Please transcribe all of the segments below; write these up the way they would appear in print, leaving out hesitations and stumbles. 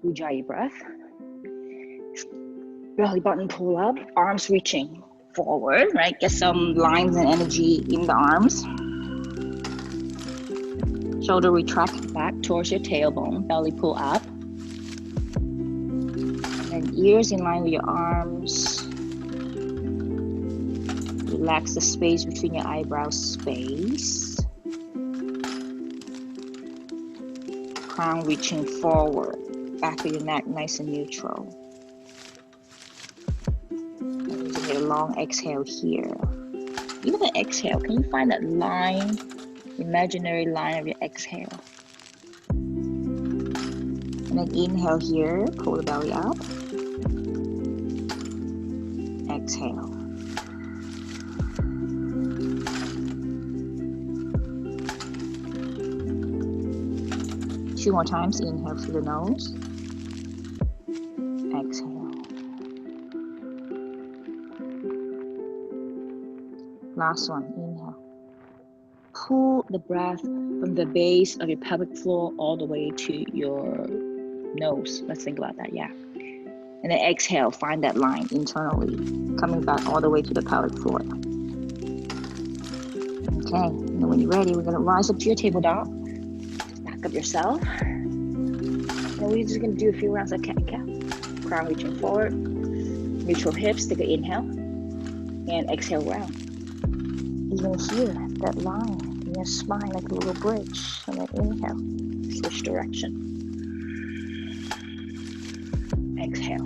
Ujjayi breath. Belly button pull up, arms reaching forward, right? Get some lines and energy in the arms. Shoulder retract back towards your tailbone, belly pull up. And ears in line with your arms. Relax the space between your eyebrows space. Crown reaching forward, back of your neck nice and neutral. And using a long exhale here. Even the exhale, can you find that line, imaginary line of your exhale? And then inhale here, pull the belly up. Exhale. Two more times, inhale through the nose. Exhale. Last one, inhale. Pull the breath from the base of your pelvic floor all the way to your nose. Let's think about that, yeah. And then exhale, find that line internally, coming back all the way to the pelvic floor. Okay, and then when you're ready, we're gonna rise up to your table dog. Back up yourself. And we're just gonna do a few rounds of cat-cow. Crown reaching forward, neutral hips, take an inhale, and exhale round. Even here, that line in your spine like a little bridge, and then inhale, switch direction. Exhale.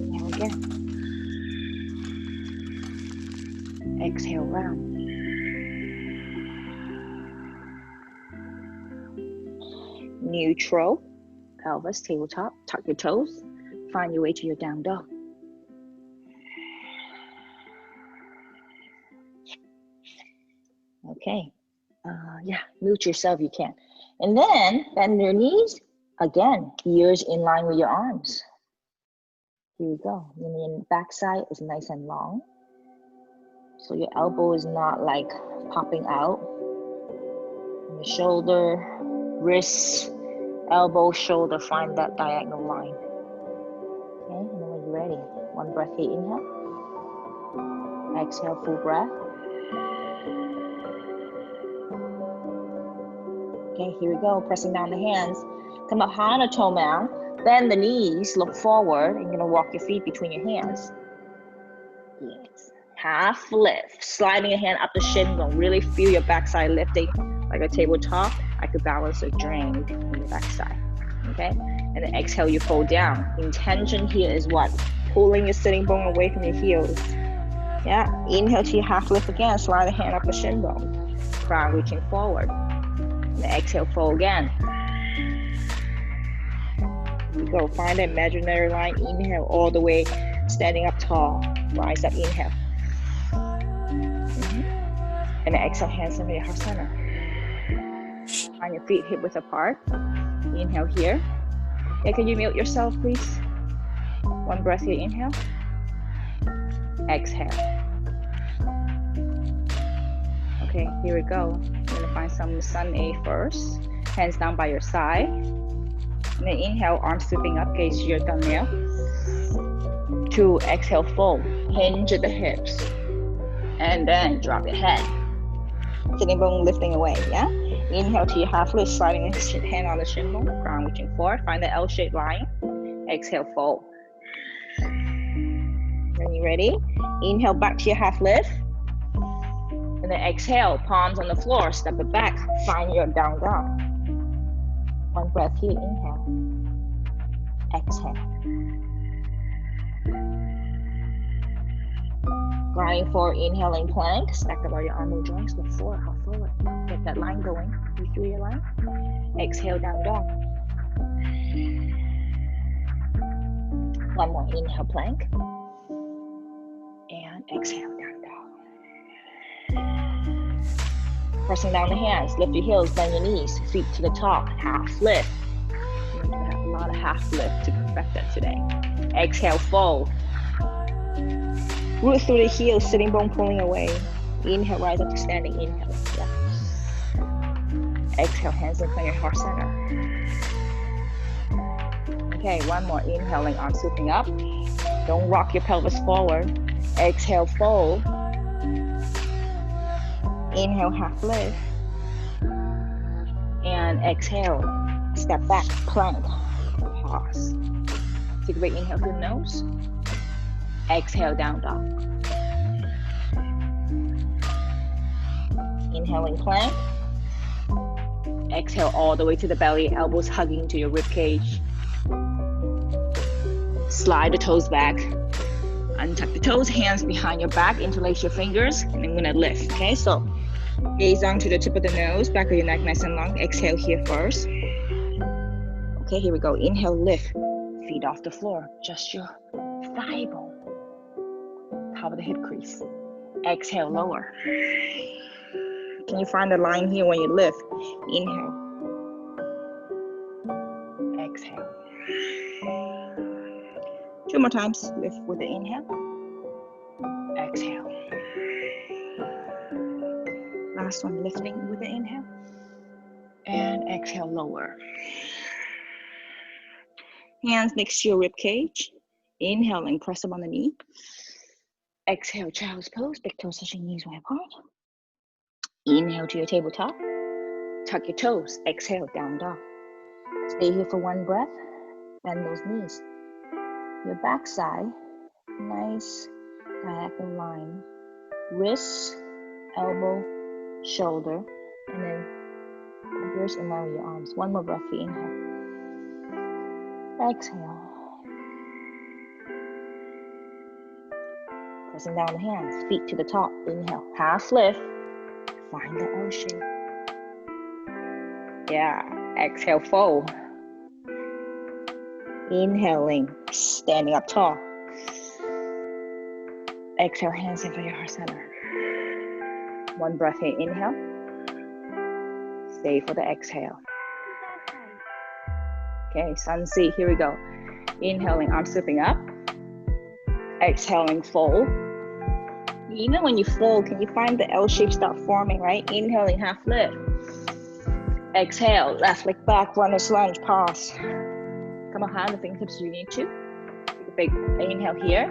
Inhale again. Exhale round. Neutral, pelvis, tabletop, tuck your toes, find your way to your down dog. Okay, yeah, mute yourself, you can. And then bend your knees, again, ears in line with your arms. Here we go, and your backside is nice and long. So your elbow is not like popping out. And your shoulder, wrist, elbow, shoulder, find that diagonal line. Okay, and then when you're ready, one breath here, inhale. Exhale, full breath. Okay, here we go, pressing down the hands. Come up high on a toe mound, bend the knees, look forward, and you're gonna walk your feet between your hands. Yes, half lift, sliding your hand up the shin bone, really feel your backside lifting like a tabletop. I could balance a drink in the backside, okay? And then exhale, you fold down. Intention here is what? Pulling your sitting bone away from your heels. Yeah, inhale to your half lift again, slide the hand up the shin bone. Crown reaching forward. And then exhale, fold again. Here we go, find the imaginary line, inhale all the way, standing up tall. Rise up, inhale. And then exhale, hands under your heart center. Find your feet hip width apart. Inhale here. Yeah, can you mute yourself, please? One breath here, inhale. Exhale. Okay, here we go. You're gonna find some sun A first. Hands down by your side. And then inhale, arms sweeping up, gaze your thumbnail. 2, exhale, fold. Hinge at the hips. And then drop your head. Sitting bone lifting away, yeah? Inhale to your half lift, sliding your hand on the shin bone, crown reaching forward, find the L-shaped line. Exhale, fold. When you're ready, inhale back to your half lift. And then exhale, palms on the floor, step it back, find your down dog. One breath here, inhale. Exhale. Grinding forward, inhaling plank, stack about your arm joints, look forward, hop forward. Get that line going. You feel your line? Exhale, down dog. One more, inhale, plank. And exhale, down dog. Pressing down the hands, lift your heels, bend your knees, feet to the top, half lift. You need to have a lot of half lift to perfect that today. Exhale, fold. Root through the heels, sitting bone pulling away. Inhale, rise up to standing, inhale. Yeah. Exhale, hands in front of your heart center. Okay, one more. Inhaling, arms scooping up. Don't rock your pelvis forward. Exhale, fold. Inhale, half lift. And exhale, step back, plank, pause. Take a big inhale through the nose. Exhale, down dog. Inhaling plank. Exhale all the way to the belly, elbows hugging to your rib cage. Slide the toes back. Untuck the toes, hands behind your back, interlace your fingers, and I'm gonna lift, okay? So gaze down to the tip of the nose, back of your neck nice and long. Exhale here first. Okay, here we go. Inhale, lift. Feet off the floor. Just your thigh bone. Top of the hip crease. Exhale, lower. Can you find the line here when you lift? Inhale. Exhale. 2 more times. Lift with the inhale. Exhale. Last one, lifting with the inhale. And exhale, lower. Hands next to your rib cage. Inhaling, press up on the knee. Exhale, child's pose. Big toes touching, knees wide apart. Inhale to your tabletop. Tuck your toes. Exhale, down dog. Stay here for 1 breath. Bend those knees. Your backside, nice diagonal line. Wrist, elbow, shoulder, and then fingers and lower your arms. 1 more breath for inhale. Exhale. Pressing down the hands, feet to the top. Inhale, half lift. Find the L shape. Yeah, exhale, fold. Inhaling, standing up tall. Exhale, hands in for your heart center. 1 breath here, inhale. Stay for the exhale. Okay, sun seat, here we go. Inhaling, arms slipping up. Exhaling, fold. Even when you fold, can you find the L shape start forming, right? Inhaling, half lift. Exhale, left leg back, runner's lunge, pause. Come up high on the fingertips if you need to. Take a big inhale here.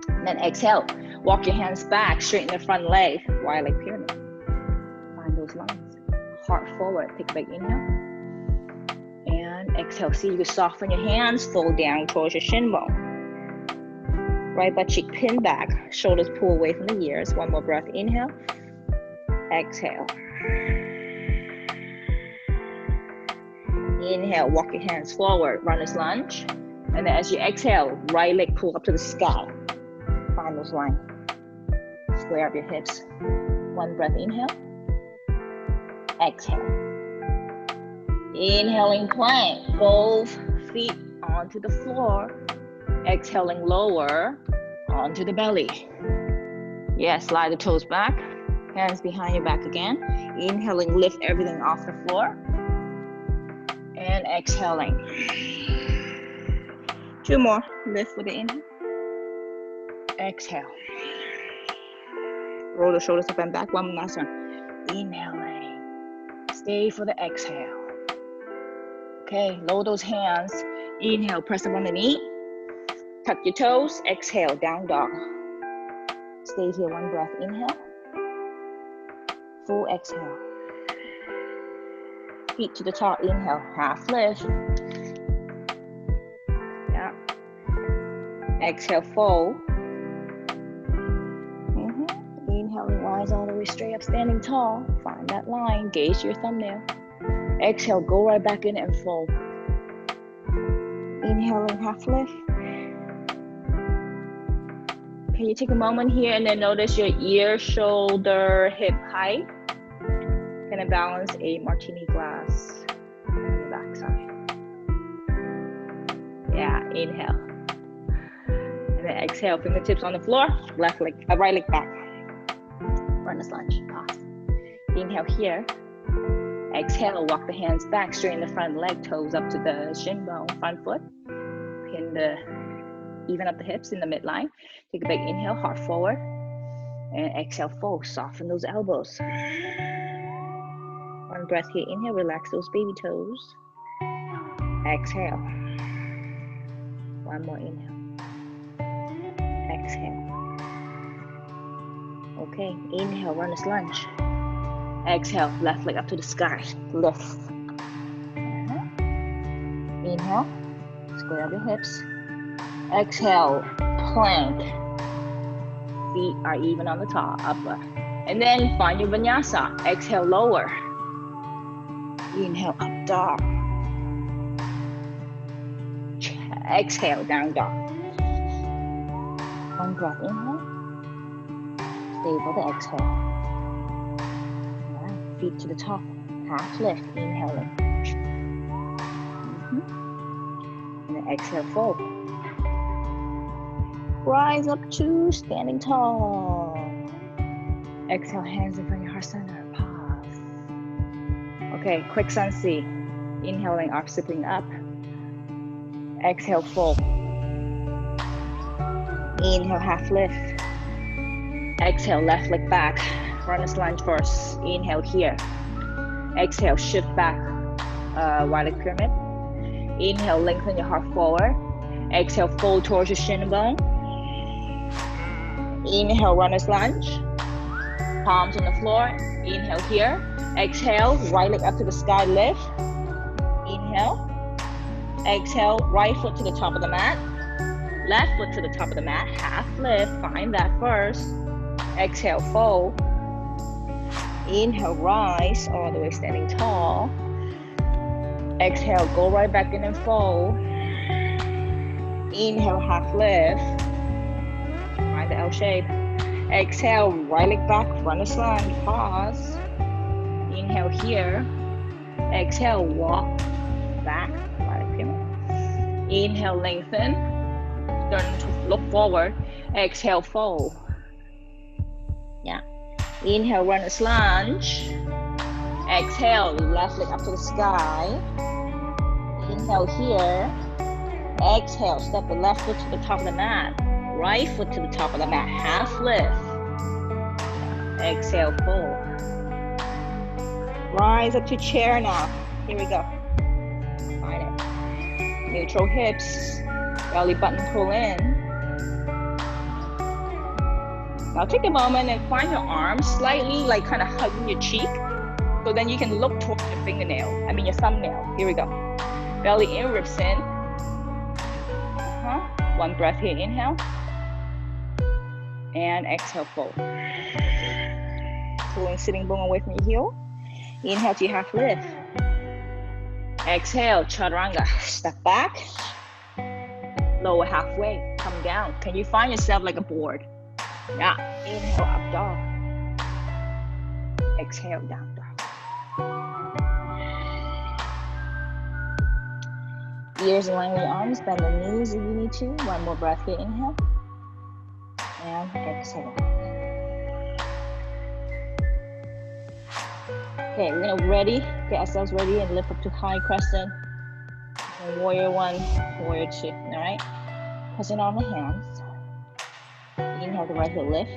And then exhale, walk your hands back, straighten the front leg, wide leg pyramid. Find those lines. Heart forward, take a big inhale. And exhale, see you can soften your hands, fold down towards your shin bone. Right butt cheek pin back, shoulders pull away from the ears. 1 more breath, inhale. Exhale. Inhale, walk your hands forward, runner's lunge. And then as you exhale, right leg pull up to the sky. Find those lines. Square up your hips. 1 breath, inhale. Exhale. Inhaling plank, both feet onto the floor. Exhaling, lower onto the belly. Yeah, slide the toes back. Hands behind your back again. Inhaling, lift everything off the floor. And exhaling. 2 more. Lift with the inhale. Exhale. Roll the shoulders up and back. 1 last one. Inhaling. Stay for the exhale. Okay, lower those hands. Inhale, press up on the knee. Tuck your toes. Exhale, down dog. Stay here, 1 breath. Inhale. Full exhale. Feet to the top, inhale, half lift. Yeah. Exhale, fold. Inhaling, rise all the way straight up, standing tall. Find that line, gaze your thumbnail. Exhale, go right back in and fold. Inhaling, half lift. Can you take a moment here and then notice your ear, shoulder, hip height? Gonna balance a martini glass on the backside. Yeah, inhale. And then exhale, fingertips on the floor, right leg back. Runner's lunge, pause. Inhale here. Exhale, walk the hands back, straighten the front leg, toes up to the shin bone, front foot. Even up the hips in the midline. Take a big inhale, heart forward. And exhale, fold, soften those elbows. One breath here. Inhale, relax those baby toes. Exhale. One more inhale. Exhale. Okay, inhale, runner's lunge. Exhale, left leg up to the sky. Lift. Inhale, square up your hips. Exhale, plank. Feet are even on the top, upper. And then find your vinyasa. Exhale, lower. Inhale, up dog. Exhale, down dog. One breath, inhale. Stay for the exhale. Right. Feet to the top. Half lift, inhaling. And then exhale, fold. Rise up to standing tall. Exhale, hands in front of your heart center. Pause. Okay, quick sunsi. Inhaling, arms slipping up. Exhale, fold. Inhale, half lift. Exhale, left leg back. Runner's lunge first. Inhale here. Exhale, shift back. Wide leg pyramid. Inhale, lengthen your heart forward. Exhale, fold towards your shin bone. Inhale, runner's lunge. Palms on the floor. Inhale here. Exhale, right leg up to the sky, lift. Inhale. Exhale, right foot to the top of the mat. Left foot to the top of the mat. Half lift. Find that first. Exhale, fold. Inhale, rise all the way standing tall. Exhale, go right back in and fold. Inhale, half lift. Find the L shape. Exhale, right leg back, runner's lunge, pause. Inhale here. Exhale, walk back, right leg pyramid. Inhale, lengthen. Turn to look forward. Exhale, fold. Yeah. Inhale, runner's lunge. Exhale, left leg up to the sky. Inhale here. Exhale, step the left foot to the top of the mat. Right foot to the top of the mat. Half lift. Exhale, fold. Rise up to chair now. Here we go. Find it. Neutral hips. Belly button pull in. Now take a moment and find your arms slightly like kind of hugging your cheek. So then you can look towards your fingernail. Your thumbnail. Here we go. Belly in, ribs in. One breath here, inhale. And exhale, fold. Pulling sitting bone away from your heel. Inhale to your half lift. Exhale, chaturanga. Step back. Lower halfway. Come down. Can you find yourself like a board? Yeah. Inhale, up dog. Exhale, down dog. Ears in line with your arms. Bend the knees if you need to. One more breath here. Inhale. And exhale. Okay, we're gonna get ourselves ready and lift up to high crescent. And warrior one, warrior two, all right? Pressing on the hands. Inhale, the right heel lift.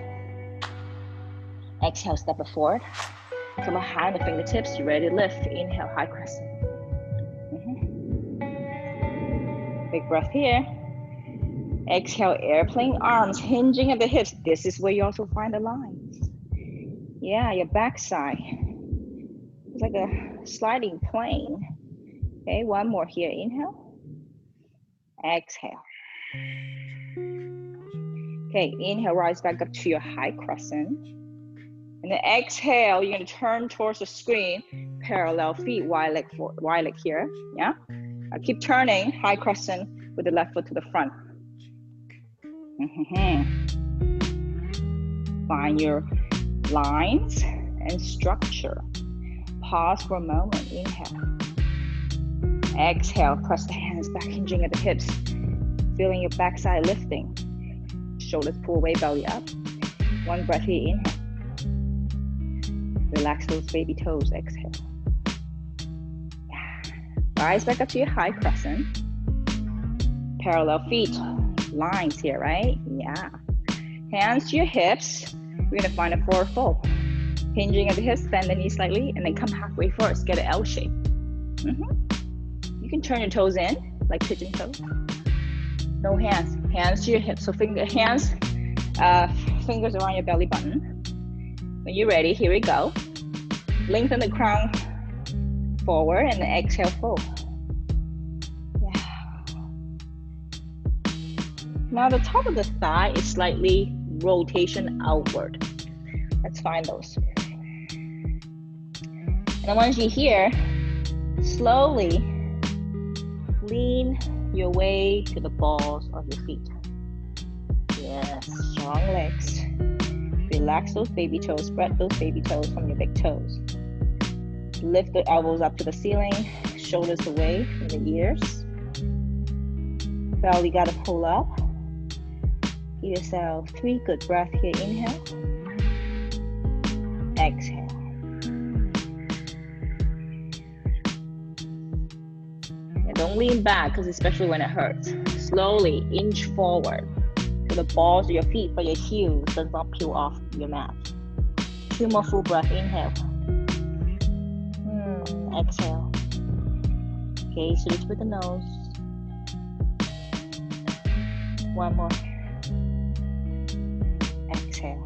Exhale, step it forward. Come behind the fingertips, you ready to lift. Inhale, high crescent. Big breath here. Exhale, airplane arms hinging at the hips. This is where you also find the lines. Yeah, your backside. It's like a sliding plane. Okay, one more here. Inhale. Exhale. Okay, inhale, rise back up to your high crescent. And then exhale, you're gonna turn towards the screen. Parallel feet, wide leg here. Yeah. Now keep turning, high crescent with the left foot to the front. Find your lines and structure. Pause for a moment. Inhale. Exhale. Press the hands back, hinging at the hips. Feeling your backside lifting. Shoulders pull away, belly up. One breath here. Inhale. Relax those baby toes. Exhale. Rise back up to your high crescent. Parallel feet. Lines here, right? Yeah. Hands to your hips. We're gonna find a forward fold. Hinging at the hips, bend the knee slightly, and then come halfway first. Get an L shape. You can turn your toes in, like pigeon toes. No hands. Hands to your hips. So fingers around your belly button. When you're ready, here we go. Lengthen the crown forward and then exhale, fold. Yeah. Now the top of the thigh is slightly rotation outward. Let's find those. And then once you're here, slowly lean your way to the balls of your feet. Yes, strong legs. Relax those baby toes, spread those baby toes from your big toes. Lift the elbows up to the ceiling, shoulders away from the ears. Belly gotta pull up. Give yourself 3 good breaths here. Inhale. Exhale. And don't lean back, because especially when it hurts. Slowly inch forward to the balls of your feet, but your heels does not peel off your mat. 2 more full breaths. Inhale. Exhale. Okay, so just with the nose. 1 more. Exhale.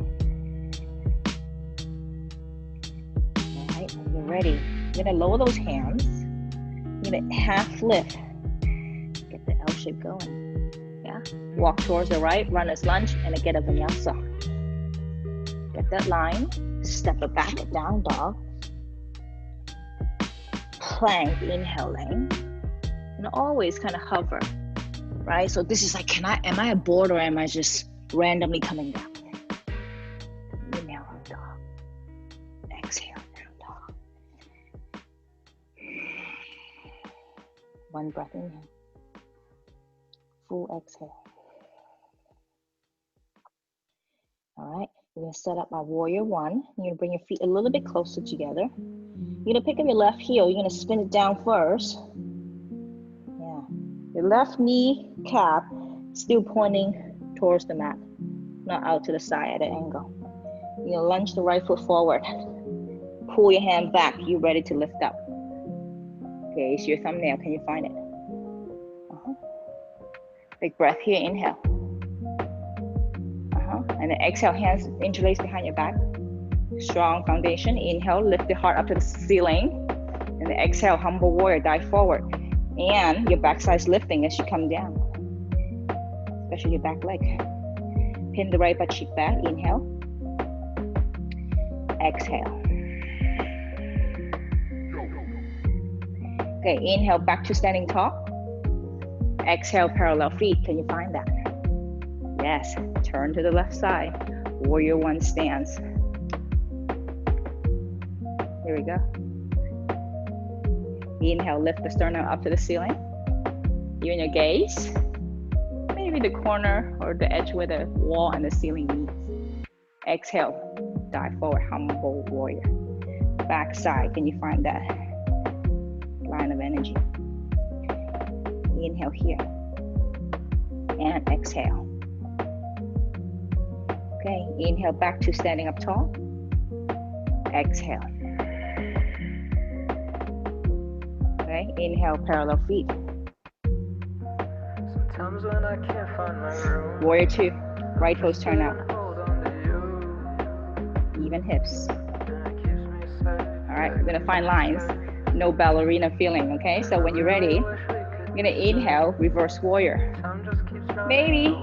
All right, you're ready. You're gonna lower those hands. You're gonna half lift. Get the L shape going. Yeah. Walk towards the right, runner's lunge, and then get a vinyasa. Get that line. Step it back, down dog. Plank, inhaling, and always kind of hover, right? So this is like, am I a board or am I just randomly coming down? Inhale, dog. Exhale, down dog. 1 breath, inhale. Full exhale. All right, we're gonna set up our warrior 1. You're gonna bring your feet a little bit closer together. You're gonna pick up your left heel. You're gonna spin it down first. Yeah. Your left knee cap still pointing towards the mat, not out to the side at an angle. You're gonna lunge the right foot forward. Pull your hand back. You're ready to lift up. Okay, it's your thumbnail. Can you find it? Big breath here. Inhale. And then exhale, hands interlace behind your back. Strong foundation. Inhale, lift the heart up to the ceiling. And then exhale, humble warrior, dive forward. And your backside's lifting as you come down. Especially your back leg. Pin the right butt cheek back. Inhale. Exhale. Okay, inhale, back to standing tall. Exhale, parallel feet. Can you find that? Yes, turn to the left side. Warrior 1 stance. Here we go. Inhale, lift the sternum up to the ceiling. Even your gaze. Maybe the corner or the edge where the wall and the ceiling meet. Exhale, dive forward, humble warrior. Back side, can you find that line of energy? Inhale here. And exhale. Okay, inhale back to standing up tall. Exhale. Okay, inhale, parallel feet. Sometimes when I can't find my room. Warrior 2, right toes turn out. Even hips. All right, we're gonna find lines. No ballerina feeling, okay? So when you're ready, you're gonna inhale, reverse warrior. Maybe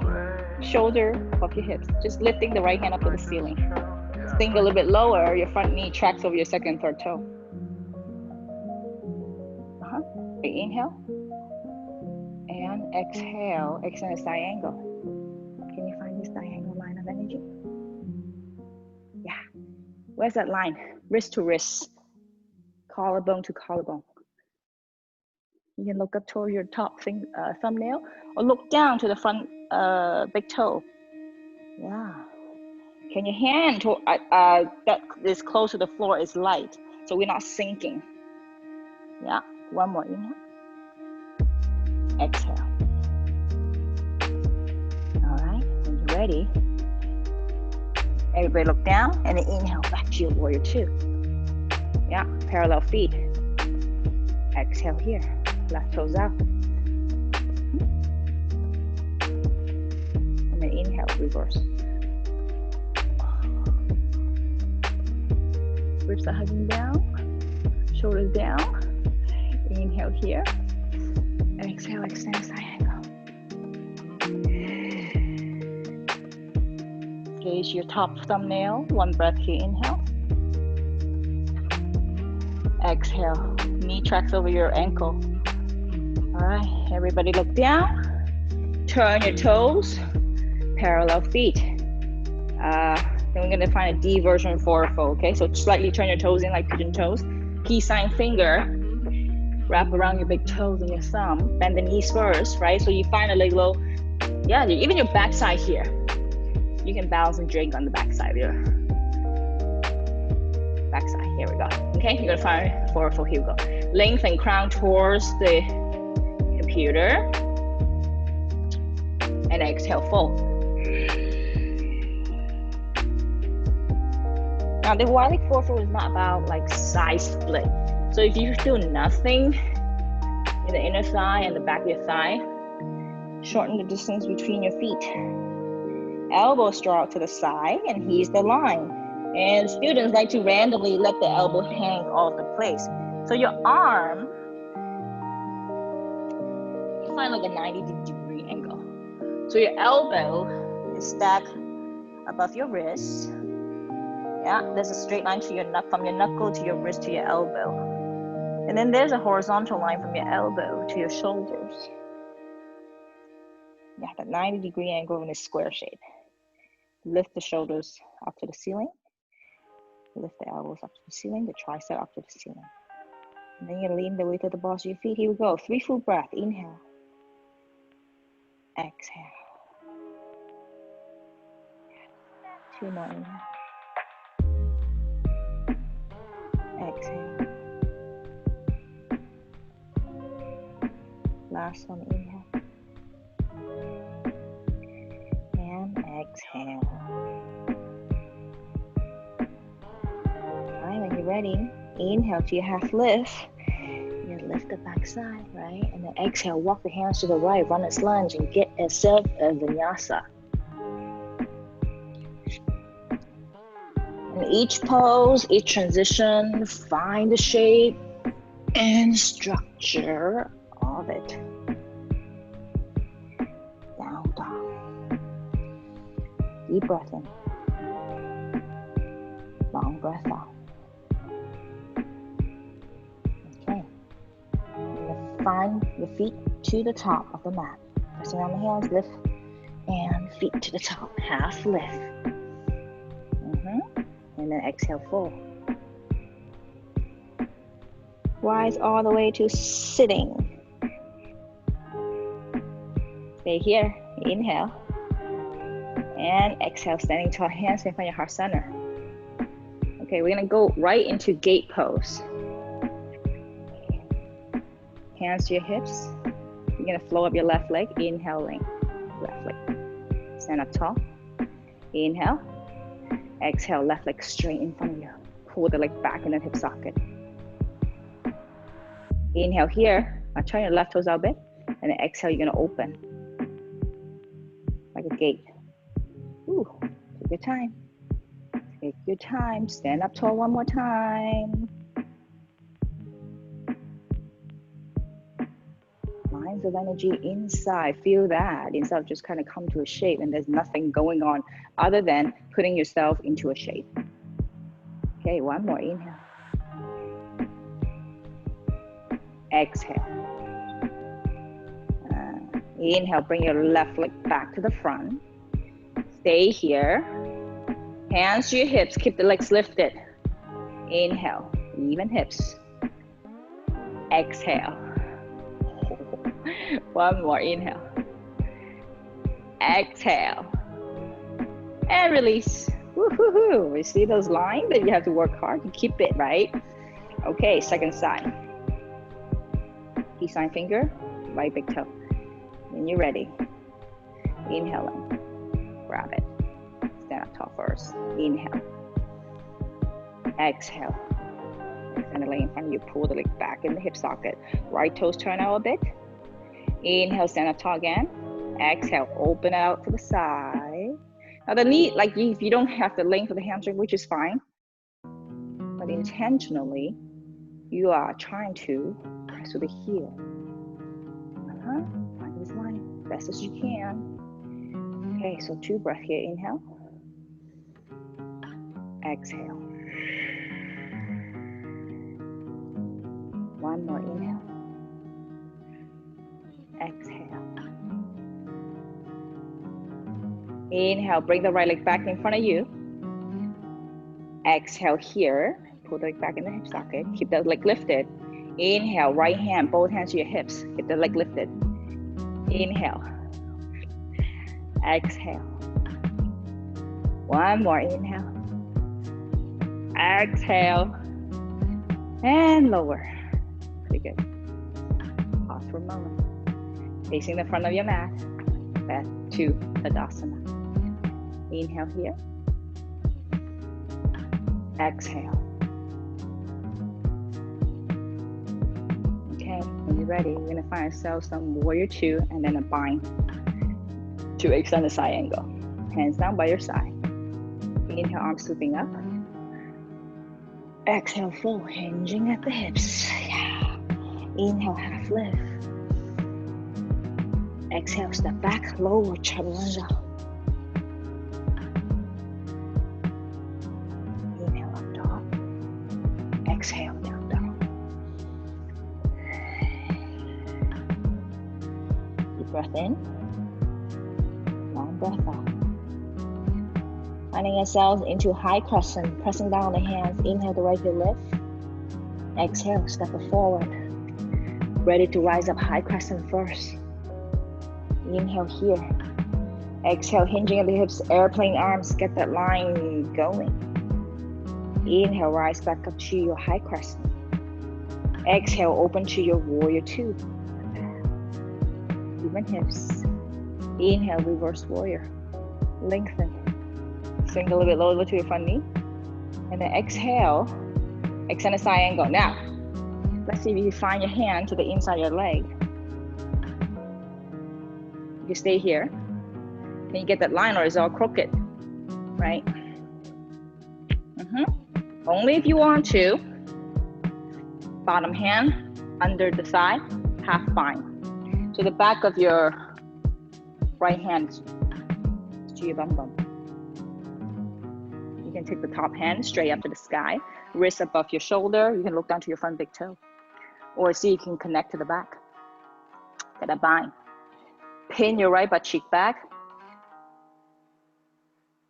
shoulder above your hips, just lifting the right hand up to the ceiling. Sink a little bit lower, your front knee tracks over your second and third toe. Okay, inhale. And exhale, extend a triangle. Can you find this diagonal line of energy? Yeah. Where's that line? Wrist to wrist. Collarbone to collarbone. You can look up toward your top thumbnail or look down to the front big toe. Yeah. Can your hand that is close to the floor is light, so we're not sinking. Yeah. 1 more. Inhale. Exhale. All right. When you're ready, Everybody look down and then inhale back to your warrior two. Yeah, parallel feet. Exhale here, left toes out. And then inhale, reverse. Ribs are hugging down, shoulders down. Inhale here. Exhale, extend side angle. Gaze your top thumbnail. One breath here, inhale. Exhale, knee tracks over your ankle. All right, everybody look down. Turn your toes, parallel feet. Then we're gonna find a D version for a fold, okay? So slightly turn your toes in like pigeon toes. Peace sign finger, wrap around your big toes and your thumb. Bend the knees first, right? So you find a little, yeah, even your backside here. You can balance and drink on the backside of your backside. Here we go. Okay, you're gonna find for here we go. Lengthen crown towards the computer. And exhale, fold. Now the Wiley forefoot is not about like side split. So if you feel nothing in the inner thigh and the back of your thigh, shorten the distance between your feet. Elbows draw out to the side, and here's the line. And students like to randomly let the elbow hang off the place. So your arm, you find like a 90-degree angle. So your elbow is stacked above your wrist. Yeah, there's a straight line to your from your knuckle to your wrist to your elbow. And then there's a horizontal line from your elbow to your shoulders. Yeah, that 90-degree angle in a square shape. Lift the shoulders up to the ceiling. Lift the elbows up to the ceiling, the tricep up to the ceiling. And then you lean the weight of the balls of your feet. Here we go. 3 full breath. Inhale. Exhale. 2 more. Inhale. Exhale. Last one. Inhale. And exhale. Alright, when you're ready, inhale to your half lift. You lift the back side, right? And then exhale, walk the hands to the right, run a lunge, and get yourself a Vinyasa. And each pose, each transition, find the shape and structure of it. Down, down. Deep breath in. Long breath out. Okay. You're gonna find your feet to the top of the mat. Pressing on the hands, lift, and feet to the top. Half lift. And then exhale, fold. Rise all the way to sitting. Stay here. Inhale. And exhale, standing tall, hands in front of your heart center. Okay, we're gonna go right into gate pose. Hands to your hips. You're gonna flow up your left leg, inhaling, left leg. Stand up tall. Inhale. Exhale, left leg straight in front of you. Pull the leg back in the hip socket. Inhale here. Now turn your left toes out a bit. And then exhale, you're gonna open. Like a gate. Ooh, take your time. Take your time. Stand up tall one more time. Lines of energy inside. Feel that. Instead of just kind of come to a shape and there's nothing going on other than putting yourself into a shape. Okay, one more. Inhale. Exhale. Inhale, bring your left leg back to the front. Stay here. Hands to your hips, keep the legs lifted. Inhale, even hips. Exhale. One more, inhale. Exhale. And release. Woo-hoo-hoo. You see those lines that you have to work hard to keep it, right? Okay, second side. Peace sign finger, right big toe. When you're ready, inhaling, grab it. stand up tall first. Inhale. Exhale. Extend the leg in front of you. Pull the leg back in the hip socket. Right toes turn out a bit. Inhale, stand up tall again. Exhale, open out to the side. Now the knee, like if you don't have the length of the hamstring, which is fine, but intentionally, you are trying to press with the heel. Find this line best as you can. Okay, so 2 breaths here. Inhale. Exhale. 1 more. Inhale. Exhale. Inhale, bring the right leg back in front of you. Exhale here. Pull the leg back in the hip socket. Keep the leg lifted. Inhale, right hand, both hands to your hips. Keep the leg lifted. Inhale. Exhale. 1 more. Inhale. Exhale. And lower. Pretty good. Pause for a moment. Facing the front of your mat. Back to Tadasana. Inhale here. Exhale. Okay, when you're ready, we're gonna find ourselves some warrior 2 and then a bind to extend the side angle. Hands down by your side. Inhale, arms sweeping up. Exhale, full, hinging at the hips. Yeah. Inhale, half lift. Exhale, step back, lower, chaturanga. Inhale, up top. Exhale, down, down. Deep breath in. Long breath out. Finding yourselves into high crescent, pressing down the hands. Inhale, the right heel lift. Exhale, step it forward. Ready to rise up high crescent first. Inhale here. Exhale, hinging at the hips, airplane arms, get that line going. Inhale, rise back up to your high crescent. Exhale, open to your warrior 2. Even hips. Inhale, reverse warrior. Lengthen. Sink a little bit lower to your front knee. And then exhale, extend the side angle. Now, let's see if you find your hand to the inside of your leg. You stay here. Can you get that line or is it all crooked? Right? Only if you want to. Bottom hand under the thigh, half bind. So the back of your right hand to your bum bum. You can take the top hand straight up to the sky, wrist above your shoulder. You can look down to your front big toe. Or see you can connect to the back. Get a bind. Pin your right butt cheek back.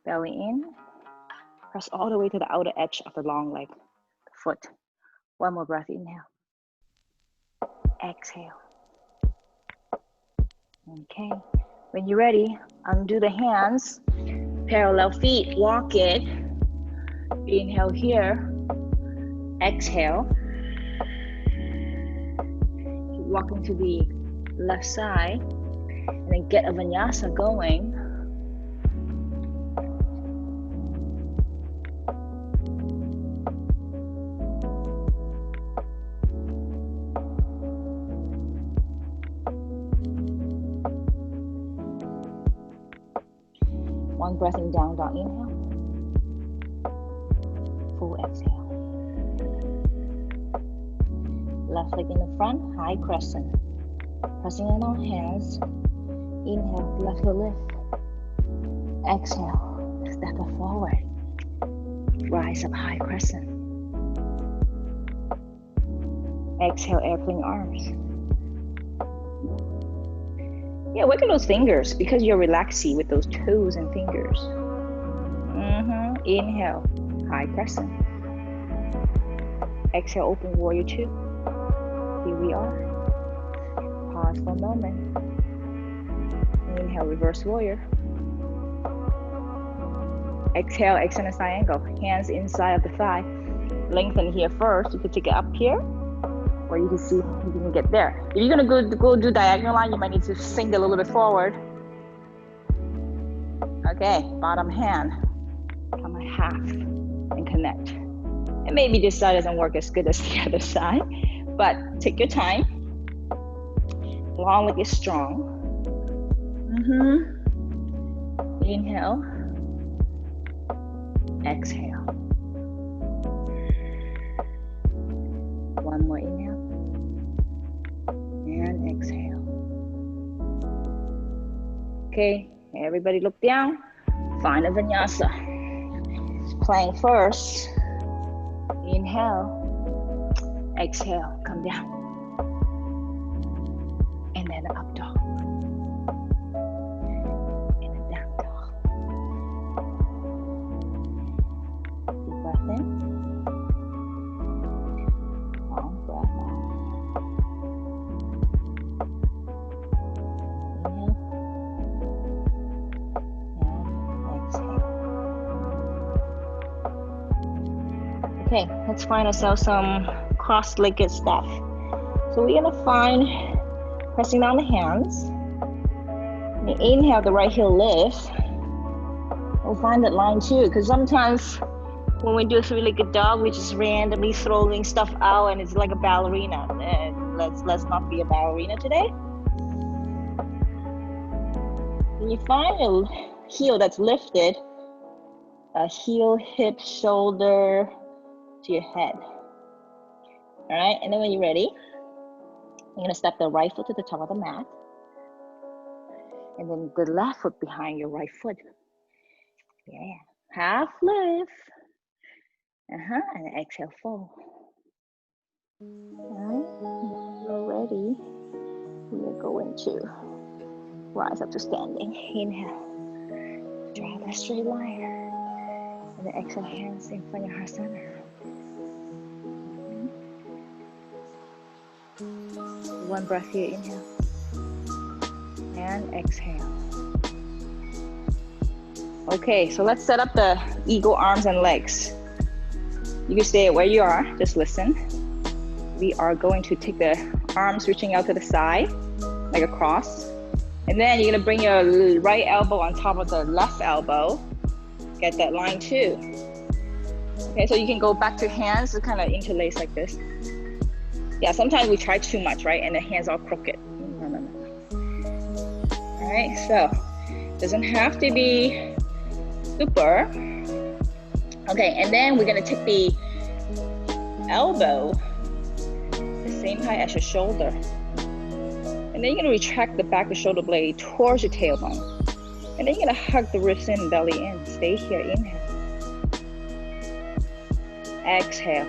Belly in. Press all the way to the outer edge of the long leg, the foot. 1 more breath, inhale. Exhale. Okay, when you're ready, undo the hands. Parallel feet, walk it. Inhale here. Exhale. Keep walking to the left side. And then get a Vinyasa going. One breath in, down, down, inhale. Full exhale. Left leg in the front, high crescent. Pressing in our hands. Inhale, left heel lift. Exhale, step it forward. Rise up high crescent. Exhale, airplane arms. Yeah, wiggle those fingers because you're relaxing with those toes and fingers. Inhale, high crescent. Exhale, open warrior 2. Here we are. Pause for a moment. Inhale, reverse warrior. Exhale, extend the side angle. Hands inside of the thigh. Lengthen here first. You can take it up here, or you can see if you can get there. If you're gonna go do diagonal line, you might need to sink a little bit forward. Okay, bottom hand. Come a half and connect. And maybe this side doesn't work as good as the other side, but take your time. Long leg is strong. Inhale. Exhale. One more inhale. And exhale. Okay, everybody look down. Find a vinyasa. Plank first. Inhale. Exhale. Come down. And then up dog. And then down dog. Deep breath in. Long breath out. Inhale. And exhale. Okay, let's find ourselves some cross-legged stuff. So we're gonna find pressing down the hands. And inhale, the right heel lifts. We'll find that line too, because sometimes when we do a three-legged dog, we just randomly throwing stuff out, and it's like a ballerina. And let's not be a ballerina today. When you find a heel that's lifted, a heel, hip, shoulder to your head. All right, and then when you're ready, you're gonna step the right foot to the top of the mat, and then the left foot behind your right foot. Yeah, half lift. And exhale, fold. All right, when you're ready, we are going to rise up to standing. Inhale, draw that straight line, and then exhale, hands in front of your heart center. One breath here, inhale, and exhale. Okay, so let's set up the eagle arms and legs. You can stay where you are, just listen. We are going to take the arms reaching out to the side, like a cross. And then you're gonna bring your right elbow on top of the left elbow. Get that line too. Okay, so you can go back to hands to kind of interlace like this. Yeah, sometimes we try too much, right? And the hands are crooked. No. All right, so doesn't have to be super. Okay, and then we're gonna take the elbow the same height as your shoulder. And then you're gonna retract the back of the shoulder blade towards your tailbone. And then you're gonna hug the ribs in, belly in. Stay here, inhale. Exhale.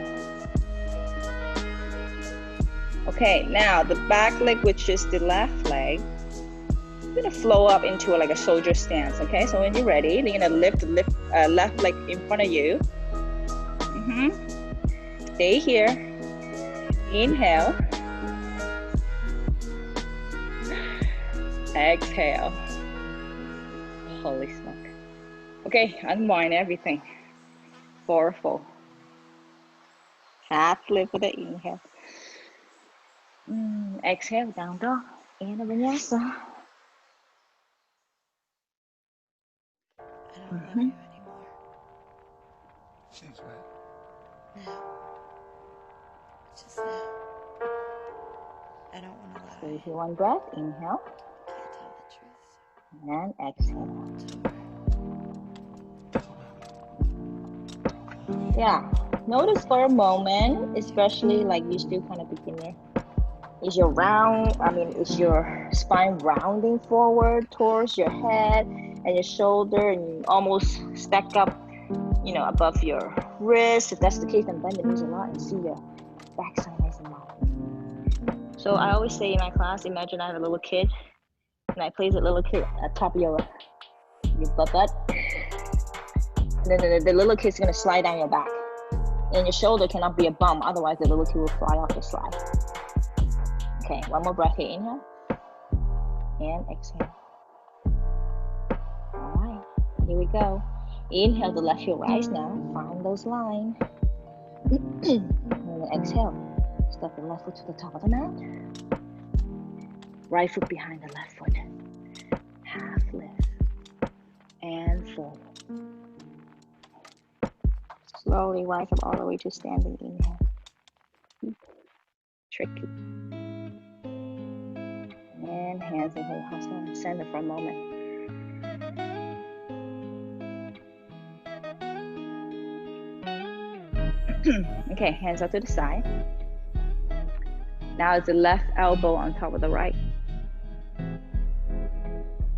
Okay, now the back leg, which is the left leg, you're gonna flow up into like a soldier stance, okay? So when you're ready, you're gonna lift the left leg in front of you. Stay here. Inhale. Exhale. Holy smoke. Okay, unwind everything. Forward fold. Half lift with the inhale. Exhale, down dog, and a vinyasa. I don't love you anymore. Since when? Now. Just now. I don't want to lie. So if you one breath, inhale. Can't tell the truth. And exhale. Yeah, notice for a moment, especially like you still kind of beginner. Is your spine rounding forward towards your head and your shoulder, and you almost stack up, above your wrist? If that's the case, then bend the knees a lot and see your backside nice and long. So I always say in my class, imagine I have a little kid, and I place a little kid at top of your butt. And then the little kid's gonna slide down your back, and your shoulder cannot be a bump, otherwise the little kid will fly off the slide. Okay, one more breath here, inhale, and exhale. All right, here we go. Inhale, the left heel rise now, find those lines. And then exhale, step the left foot to the top of the mat. Right foot behind the left foot. Half lift, and forward. Slowly rise up all the way to standing inhale. Tricky. And hands in Vinyasa. Center for a moment. Okay, hands out to the side. Now it's the left elbow on top of the right.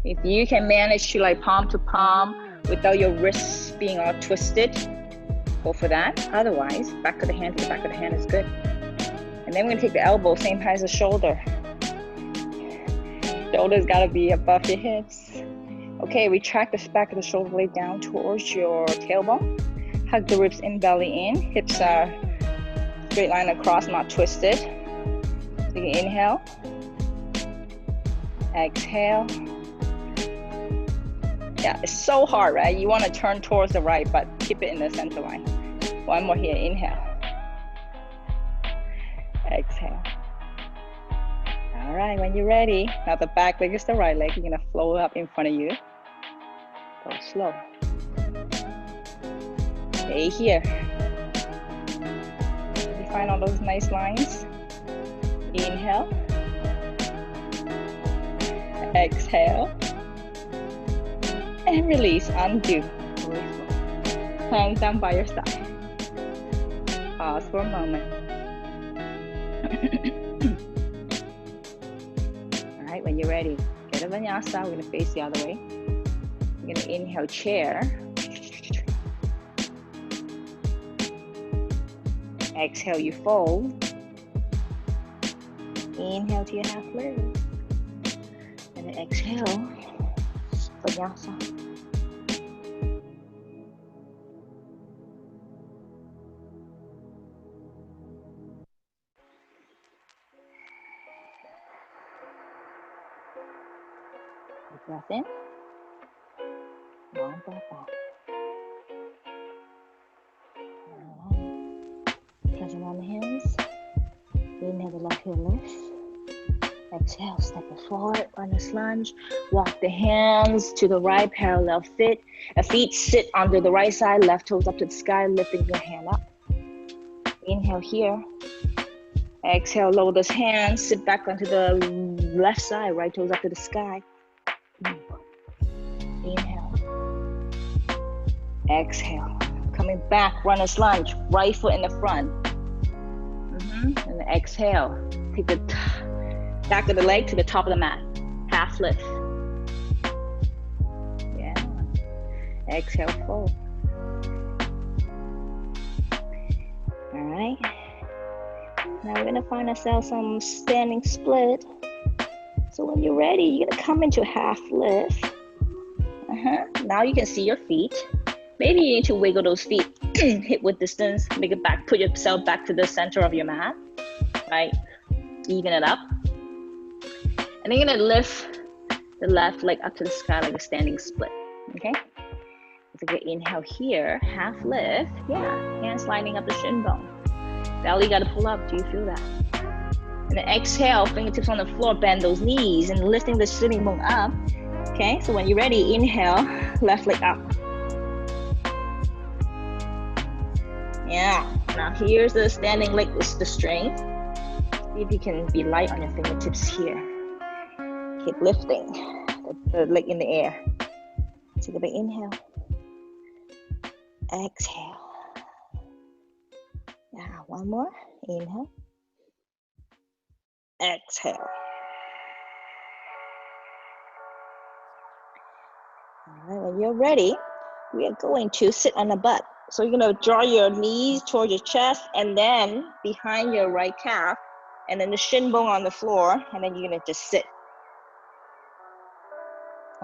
If you can manage to like palm to palm without your wrists being all twisted, go for that. Otherwise, back of the hand to the back of the hand is good. And then we're gonna take the elbow, same height as the shoulder. Shoulders gotta be above your hips. Okay, retract the back of the shoulder blade down towards your tailbone. Hug the ribs in, belly in. Hips are straight line across, not twisted. Take an inhale. Exhale. Yeah, it's so hard, right? You want to turn towards the right, but keep it in the center line. One more here, inhale. Exhale. All right, when you're ready, now the back leg is the right leg. You're gonna float up in front of you. Go slow. Stay here. You find all those nice lines. Inhale. Exhale. And release, undo. Hands down by your side. Pause for a moment. All right, when you're ready, get a Vinyasa. We're gonna face the other way. You're gonna inhale, chair. Exhale, you fold. Inhale to your half lift. And then exhale, Vinyasa. Deep breath in. Long breath out. Pressing on the hands. Inhale, the left heel lift. Exhale, step it forward, runner's lunge. Walk the hands to the right, parallel feet. Feet sit under the right side, left toes up to the sky, lifting your hand up. Inhale here. Exhale, lower those hands, sit back onto the left side, right toes up to the sky. Inhale. Exhale. Coming back, runner's lunge, right foot in the front. And exhale. Take the back of the leg to the top of the mat. Half lift. Yeah. Exhale, fold. All right. Now we're gonna find ourselves some standing split. So when you're ready, you're gonna come into half lift. Now you can see your feet. Maybe you need to wiggle those feet hip width distance, make it back, put yourself back to the center of your mat, right? Even it up. And then you're gonna lift the left leg up to the sky like a standing split, okay? Take an inhale here, half lift, yeah, hands lining up the shin bone. Belly gotta pull up, do you feel that? And then exhale, fingertips on the floor, bend those knees and lifting the sitting bone up, okay? So when you're ready, inhale, left leg up. Yeah, now here's the standing leg with the strength. See if you can be light on your fingertips here. Keep lifting the leg in the air. Take a big inhale. Exhale. Yeah, one more. Inhale. Exhale. All right, when you're ready, we are going to sit on the butt. So you're gonna draw your knees towards your chest and then behind your right calf and then the shin bone on the floor, and then you're gonna just sit.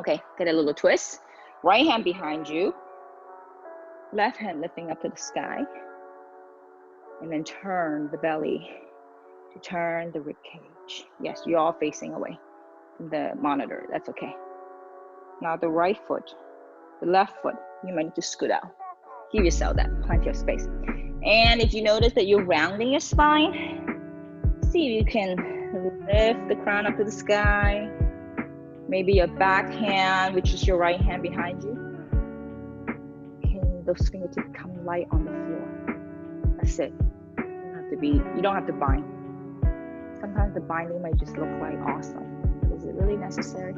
Okay, get a little twist. Right hand behind you, left hand lifting up to the sky, and then turn the belly to turn the rib cage. Yes, you're all facing away from the monitor, that's okay. Now the right foot, the left foot, you might need to scoot out. Give yourself that, plenty of space. And if you notice that you're rounding your spine, see if you can lift the crown up to the sky. Maybe your back hand, which is your right hand behind you, can and those fingertips come light on the floor. That's it. You don't have to bind. Sometimes the binding might just look like awesome. But is it really necessary?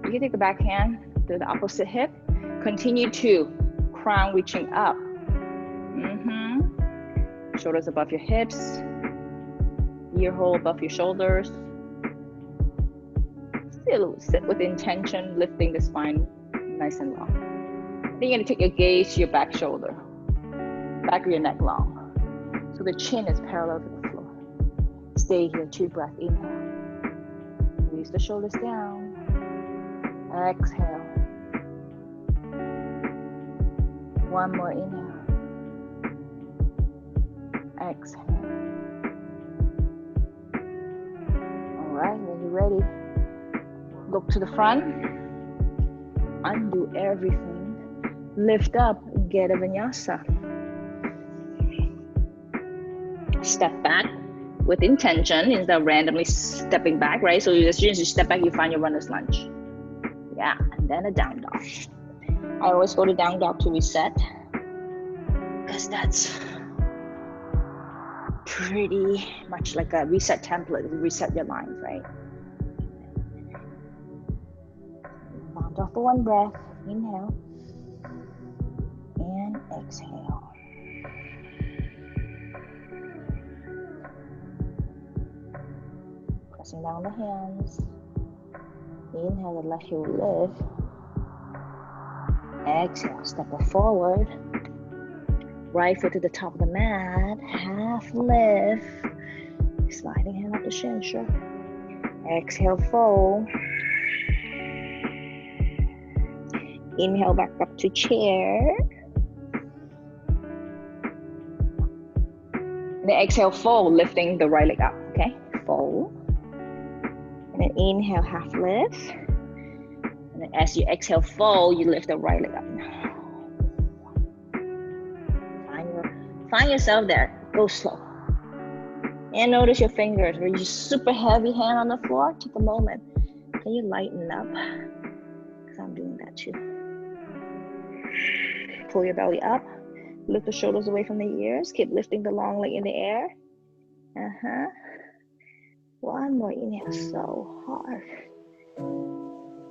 You can take the back hand to the opposite hip. Continue to crown reaching up. Shoulders above your hips. Ear hole above your shoulders. Still sit with intention, lifting the spine nice and long. Then you're going to take your gaze to your back shoulder, back of your neck long. So the chin is parallel to the floor. Stay here, 2 breaths. Inhale. Release the shoulders down. Exhale. 1 more inhale. Exhale. All right, when you're ready, look to the front. Undo everything. Lift up and get a vinyasa. Step back with intention instead of randomly stepping back, right? So as soon as you step back, you find your runner's lunge. Yeah, and then a down dog. I always go to down dog to reset, because that's pretty much like a reset template. Reset your lines, right? Down dog for 1 breath. Inhale and exhale. Pressing down the hands. Inhale, the left heel lift. Exhale, step it forward. Right foot to the top of the mat. Half lift. Sliding hand up the shin, sure. Exhale, fold. Inhale, back up to chair. And then exhale, fold, lifting the right leg up, okay? Fold. And then inhale, half lift. And then as you exhale, fold, you lift the right leg up. Find yourself there. Go slow. And notice your fingers. Where you super heavy hand on the floor, take a moment. Can you lighten up? Because I'm doing that too. Pull your belly up. Lift the shoulders away from the ears. Keep lifting the long leg in the air. 1 more inhale, so hard.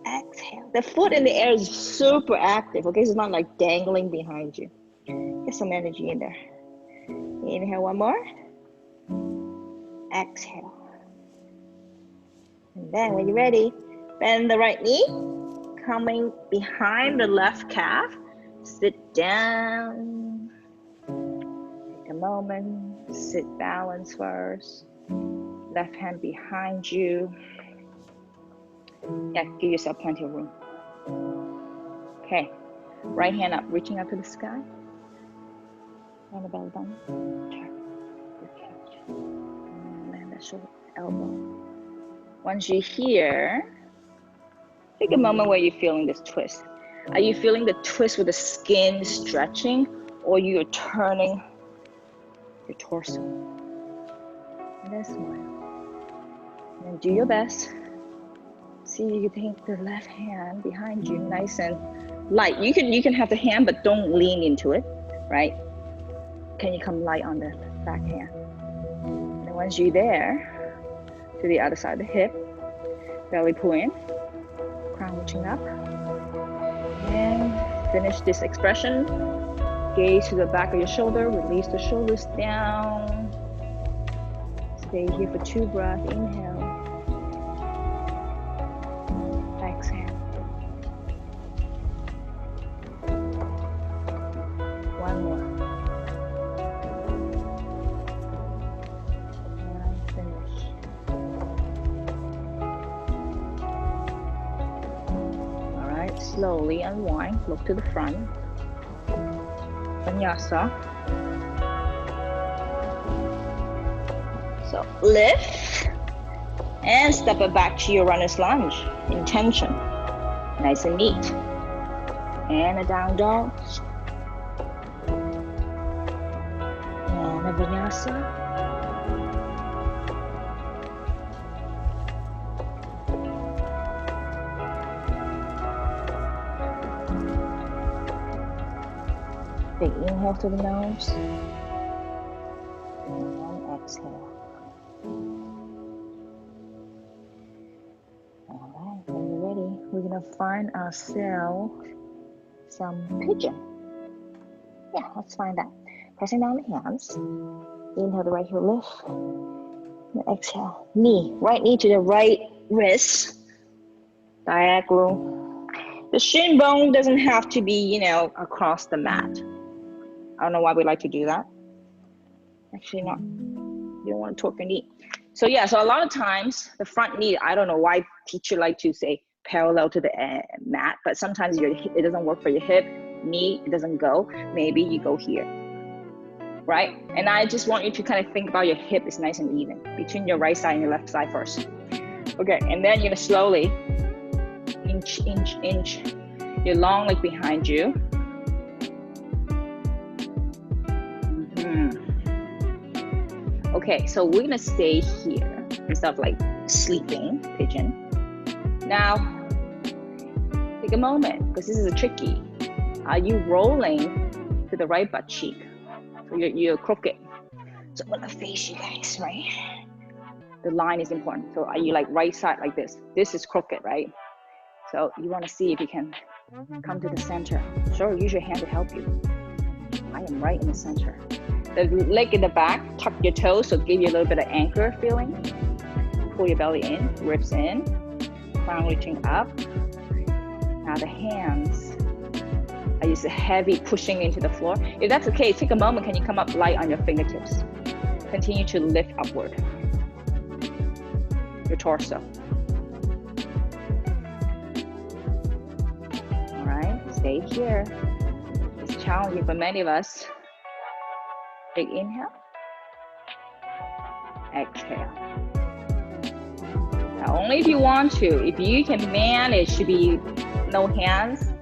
Exhale. The foot in the air is super active, okay? It's not like dangling behind you. Get some energy in there. Inhale, 1 more. Exhale. And then when you're ready, bend the right knee, coming behind the left calf. Sit down. Take a moment. Sit balance first. Left hand behind you. Yeah, give yourself plenty of room. Okay. Right hand up, reaching up to the sky. On the belly button. Turn. Okay. Land that shoulder, elbow. Once you're here, take a moment where you're feeling this twist. Are you feeling the twist with the skin stretching, or you're turning your torso? And then smile. And then do your best. See, you can take the left hand behind you, nice and light. You can have the hand, but don't lean into it, right? Can you come light on the back hand? And once you're there, to the other side of the hip, belly pull in, crown reaching up. And finish this expression. Gaze to the back of your shoulder, release the shoulders down. Stay here for 2 breaths. Inhale. Exhale. 1 more. And finish. All right, slowly unwind. Look to the front. Vinyasa. So lift and step it back to your runner's lunge. Intention. Nice and neat. And a down dog. And a vinyasa. Big inhale through the nose. And exhale. All right, when you're ready, we're gonna find ourselves some pigeon. Yeah, let's find that. Pressing down the hands. Inhale, the right heel lift. And exhale, knee, right knee to the right wrist. Diagonal. The shin bone doesn't have to be, across the mat. I don't know why we like to do that. Actually, not. You don't want to torque your knee. So yeah, so a lot of times the front knee, I don't know why teacher like to say parallel to the mat, but sometimes it doesn't work for your hip, knee, it doesn't go. Maybe you go here, right? And I just want you to kind of think about your hip is nice and even between your right side and your left side first. Okay, and then you're gonna slowly inch, your long leg behind you. Okay, so we're gonna stay here instead of like sleeping pigeon. Now, take a moment, because this is tricky. Are you rolling to the right butt cheek? So you're crooked. So I'm gonna face you guys, right? The line is important. So are you like right side like this? This is crooked, right? So you wanna see if you can come to the center. Sure, use your hand to help you. I am right in the center. The leg in the back, tuck your toes, so give you a little bit of anchor feeling. Pull your belly in, ribs in, crown reaching up. Now the hands are just heavy pushing into the floor. If that's okay, take a moment. Can you come up light on your fingertips? Continue to lift upward. Your torso. All right, stay here. It's challenging for many of us. Big inhale. Exhale. Now, only if you want to. If you can manage to be no hands,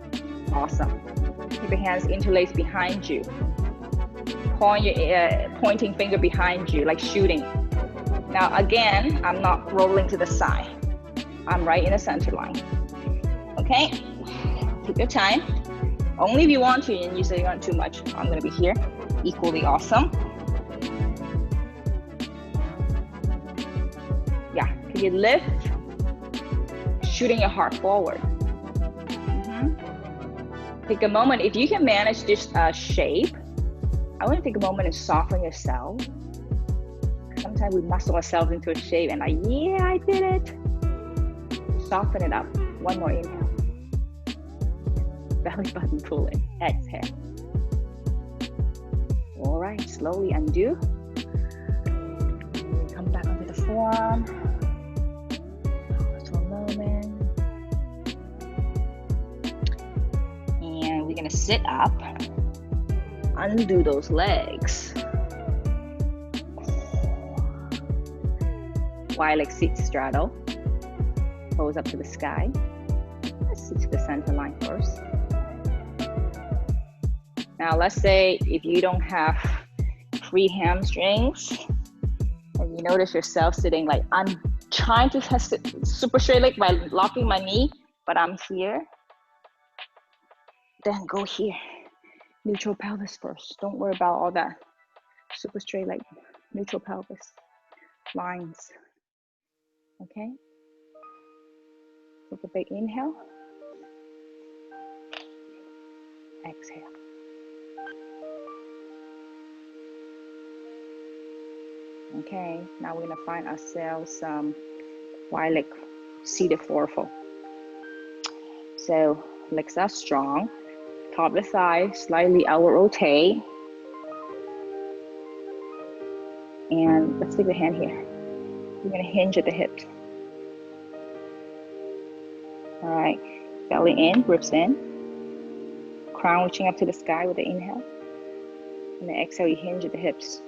awesome. Keep your hands interlaced behind you. Point your pointing finger behind you, like shooting. Now, again, I'm not rolling to the side. I'm right in the center line. Okay? Take your time. Only if you want to, and you say you want too much, I'm gonna be here. Equally awesome. Yeah, can you lift? Shooting your heart forward. Take a moment, if you can manage this shape, I want to take a moment and soften yourself. Sometimes we muscle ourselves into a shape and like, yeah, I did it. Soften it up. One more inhale. Belly button pulling. Exhale. All right, slowly undo. Come back onto the forearm. For a moment. And we're gonna sit up. Undo those legs. Wide leg sit straddle. Pose up to the sky. Let's sit to the center line first. Now let's say if you don't have free hamstrings and you notice yourself sitting like, I'm trying to sit super straight leg by locking my knee, but I'm here, then go here. Neutral pelvis first. Don't worry about all that super straight leg. Neutral pelvis. Lines. Okay? Take a big inhale. Exhale. Okay, now we're gonna find ourselves some wide leg seated forefold. So legs are strong, top of the thigh, slightly outward rotate. And let's take the hand here. We're gonna hinge at the hips. All right, belly in, ribs in. Crown reaching up to the sky with the inhale. And then exhale, you hinge at the hips.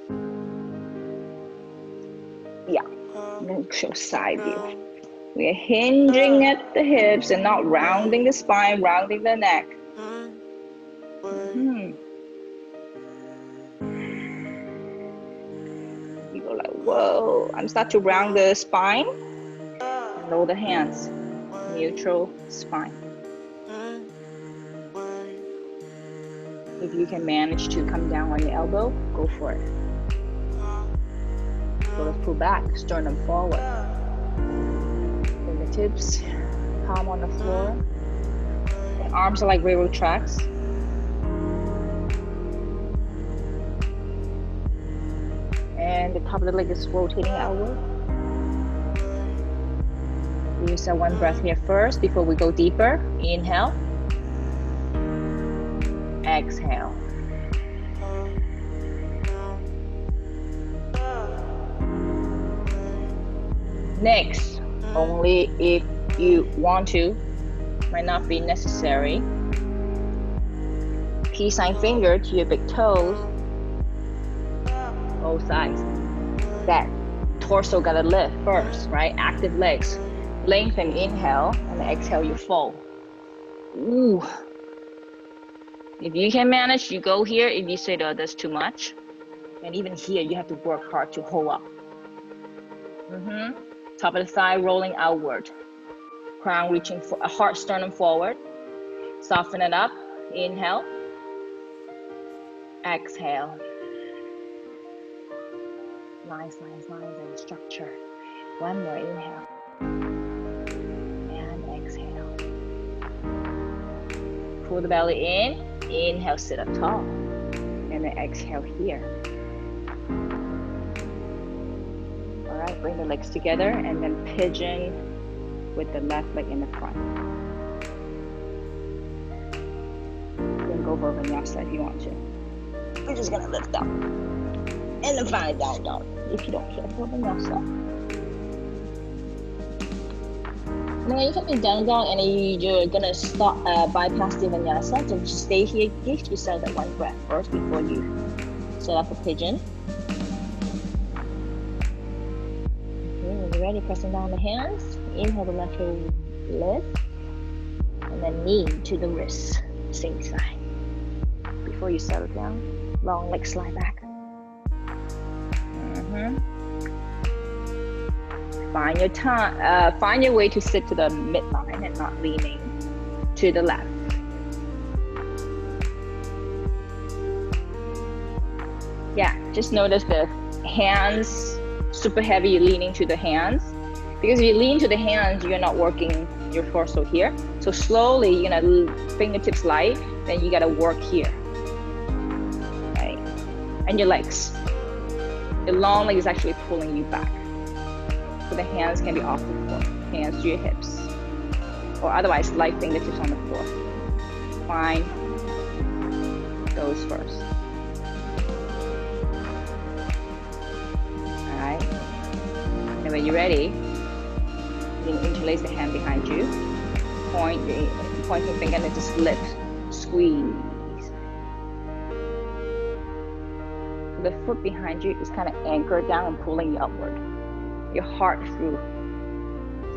Yeah, I'm gonna show side view. We are hinging at the hips and not rounding the spine, rounding the neck. You go like, whoa. I'm start to round the spine. And lower the hands. Neutral spine. If you can manage to come down on your elbow, go for it. So let's pull back, sternum forward. Fingertips, palm on the floor. The arms are like railroad tracks. And the top of the leg is rotating outward. Use that one breath here first before we go deeper. Inhale. Exhale. Next, only if you want to, might not be necessary. Peace sign finger to your big toes. Both sides. That torso gotta lift first, right? Active legs. Lengthen, inhale, and exhale, you fold. Ooh. If you can manage, you go here. If you say, oh, that's too much. And even here, you have to work hard to hold up. Top of the thigh rolling outward. Crown reaching for a heart sternum forward. Soften it up. Inhale. Exhale. Lines, lines, lines, and structure. One more inhale. And exhale. Pull the belly in. Inhale, sit up tall. And then exhale here. All right, bring the legs together and then pigeon with the left leg in the front. You can go for Vinyasa if you want to. We're just gonna lift up. And then finally down dog if you don't care for Vinyasa. Now you can be down dog and you're gonna stop bypass the Vinyasa. So just stay here, give yourself that one breath first before you set up a pigeon. When you're ready, pressing down the hands. Inhale, the left heel lift. And then knee to the wrist, same side. Before you settle down, long leg slide back. Find your time. Find your way to sit to the midline and not leaning to the left. Yeah, just notice the hands super heavy. You're leaning to the hands because if you lean to the hands, you're not working your torso here. So slowly, you're gonna fingertips light. Then you gotta work here, right? And your legs. The long leg is actually pulling you back. So the hands can be off the floor. Hands to your hips. Or otherwise, light fingertips on the floor. Find those first. Alright. And when you're ready, you can interlace the hand behind you. Pointing finger and just lift. Squeeze. The foot behind you is kind of anchored down and pulling you upward. Your heart through.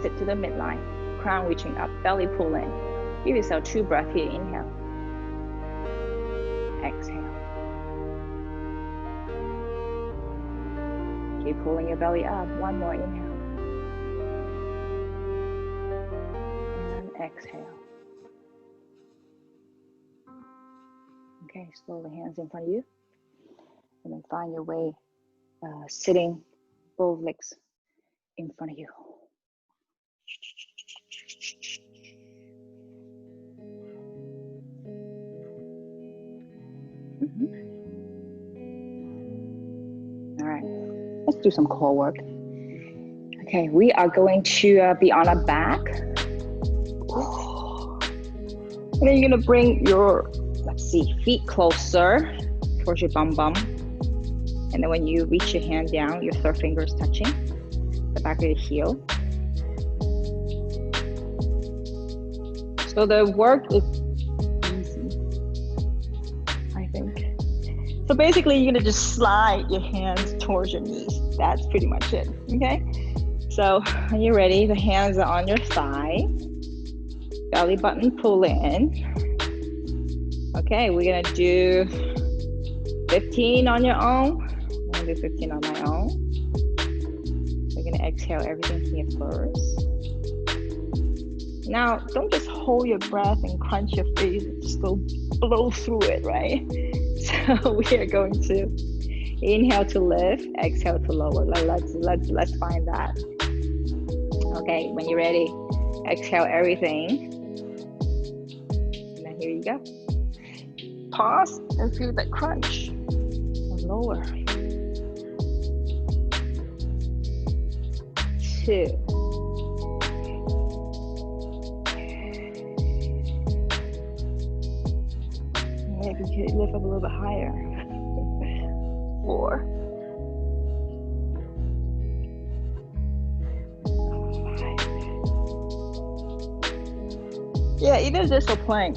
Sit to the midline. Crown reaching up. Belly pull in. Give yourself 2 breaths here. Inhale. Exhale. Keep pulling your belly up. One more inhale. And exhale. Okay, slowly hands in front of you. And then find your way sitting both legs in front of you. All right, let's do some core work. Okay, we are going to be on our back. And then you're gonna bring your, feet closer towards your bum. And then when you reach your hand down, your third finger is touching the back of your heel. So the work is easy, I think. So basically, you're gonna just slide your hands towards your knees. That's pretty much it, okay? So when you're ready, the hands are on your thigh. Belly button pull in. Okay, we're gonna do 15 on your own. I'm gonna do 15 on my own. We're gonna exhale everything here first. Now, don't just hold your breath and crunch your face, just go blow through it, right? So we are going to inhale to lift, exhale to lower. Let's find that. Okay, when you're ready, exhale everything. And then here you go. Pause and feel that crunch. And lower. 2. Maybe you could lift up a little bit higher. 4. 5. Yeah, either this or plank,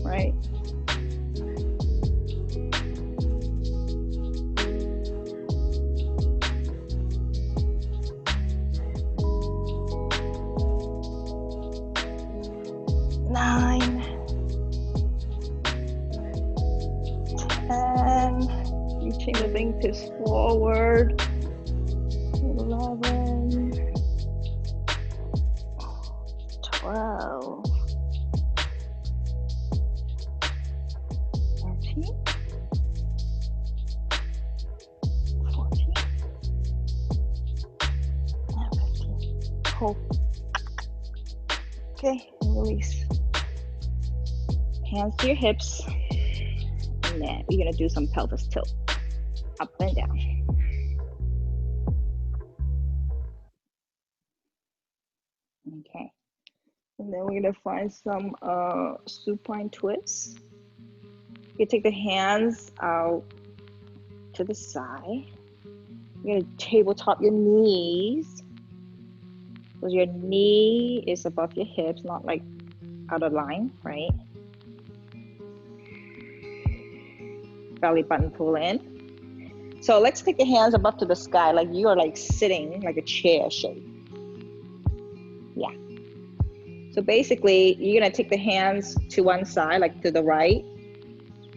right? 9. 10. Reaching the fingertips forward. 11. 12. 13. 14. And 15. Hold. Okay, and release. Hands to your hips. And then we're gonna do some pelvis tilt. Up and down. Okay. And then we're gonna find some supine twists. You take the hands out to the side. You're gonna tabletop your knees. So your knee is above your hips, not like out of line, right? Belly button pull in. So let's take the hands above to the sky, like you are like sitting like a chair shape. Yeah. So basically, you're gonna take the hands to one side, like to the right.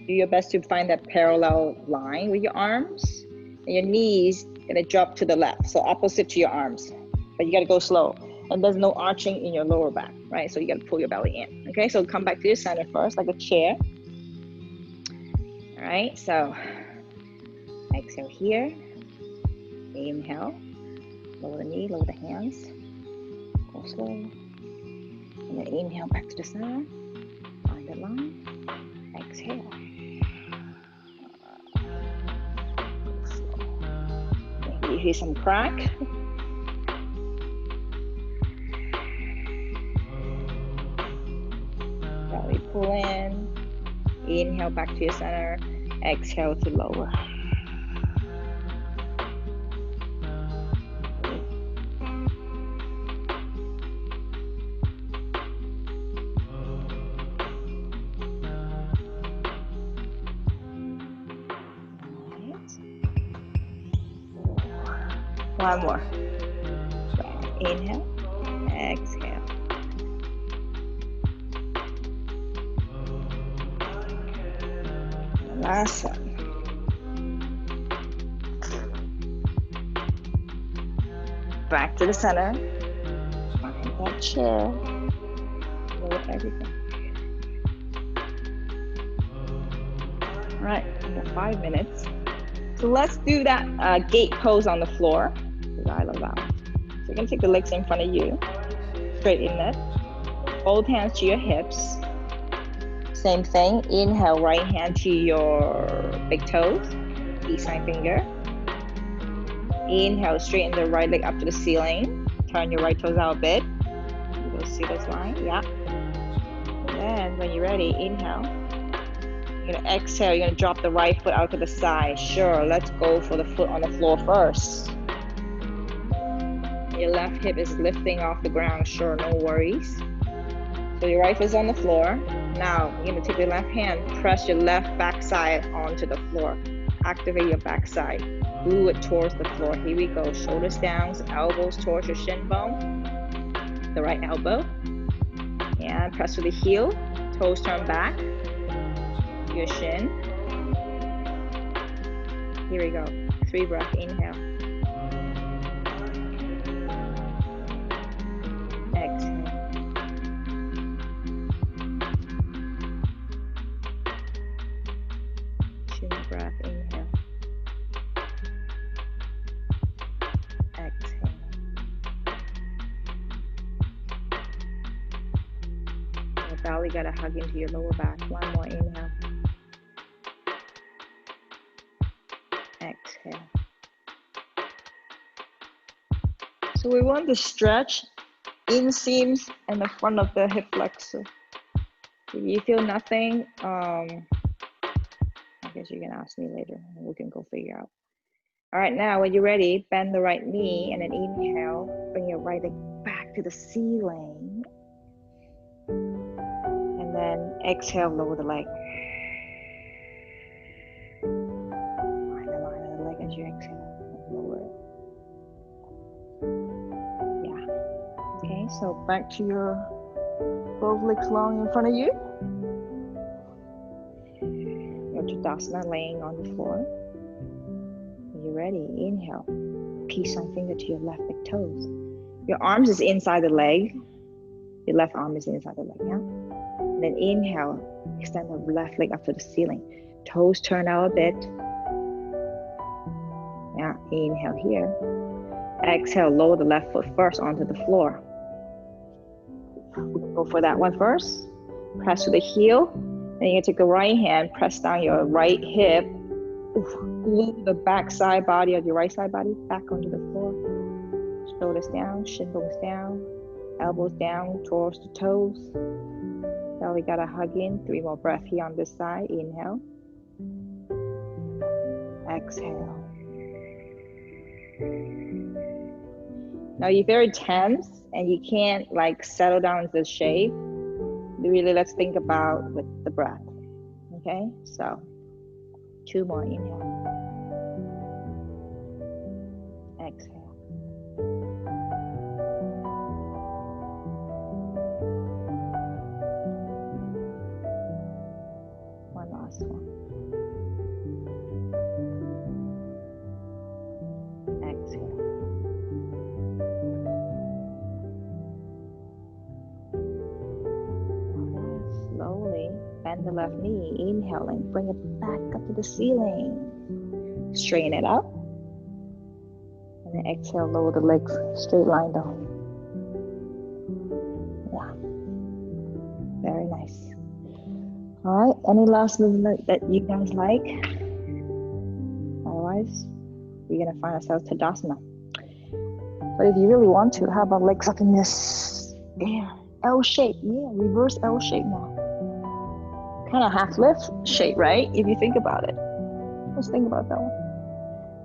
Do your best to find that parallel line with your arms. And your knees gonna drop to the left, so opposite to your arms. But you gotta go slow. And there's no arching in your lower back, right? So you gotta pull your belly in. Okay, so come back to your center first, like a chair. All right, so exhale here. Inhale. Lower the knee, lower the hands. Go slow. And then inhale back to the center. Find the line. Exhale. Maybe you hear some crack. Belly pull in. Inhale back to your center. Exhale to lower. One more. Inhale, exhale. Last one. Back to the center. Find that chair. Lower everything. All right, we got 5 minutes. So let's do that gate pose on the floor. I love that. So you're gonna take the legs in front of you, straight inlet. Both hands to your hips. Same thing. Inhale, right hand to your big toes, each sign finger. Inhale, straighten the right leg up to the ceiling. Turn your right toes out a bit. You go see this line, yeah. And then when you're ready, inhale. You're gonna exhale, you're gonna drop the right foot out to the side. Sure, let's go for the foot on the floor first. Your left hip is lifting off the ground, sure, no worries. So your right foot is on the floor. Now, you're gonna take your left hand, press your left backside onto the floor. Activate your backside, glue it towards the floor. Here we go, shoulders down, elbows towards your shin bone. The right elbow. And press with the heel, toes turn back. Your shin. Here we go, 3 breaths, inhale. Exhale. Belly gotta hug into your lower back. One more inhale. Exhale. So we want to stretch inseams and the front of the hip flexor. If you feel nothing, I guess you can ask me later and we can go figure out. All right, now when you're ready, bend the right knee and then inhale, bring your right leg back to the ceiling. And then exhale, lower the leg. Find the line of the leg as you exhale, and lower it. Yeah. Okay, so back to your both legs long in front of you. Your Tadasana laying on the floor. When you're ready, inhale. Peace sign finger to your left big toes. Your arms is inside the leg. Your left arm is inside the leg, yeah? And then inhale, extend the left leg up to the ceiling. Toes turn out a bit. Yeah, inhale here. Exhale, lower the left foot first onto the floor. Go for that one first. Press to the heel. Then you take the right hand, press down your right hip. Glue the back side body of your right side body back onto the floor. Shoulders down, shin bones down, elbows down towards the toes. Belly gotta hug in. 3 more breaths here on this side. Inhale. Exhale. Now you're very tense and you can't like settle down into the shape. Really, let's think about with the breath. Okay, so 2 more. Inhale. Exhale. One last one. Exhale. Alright, slowly bend the left knee, inhaling, bring it back up to the ceiling. Straighten it up. And then exhale, lower the legs, straight line down. Yeah. Very nice. Alright, any last movement that you guys like? Otherwise, we're gonna find ourselves Tadasana. But if you really want to, how about legs up in this L shape? Yeah, reverse L shape now. Kind of half lift shape, right? If you think about it. Let's think about that one.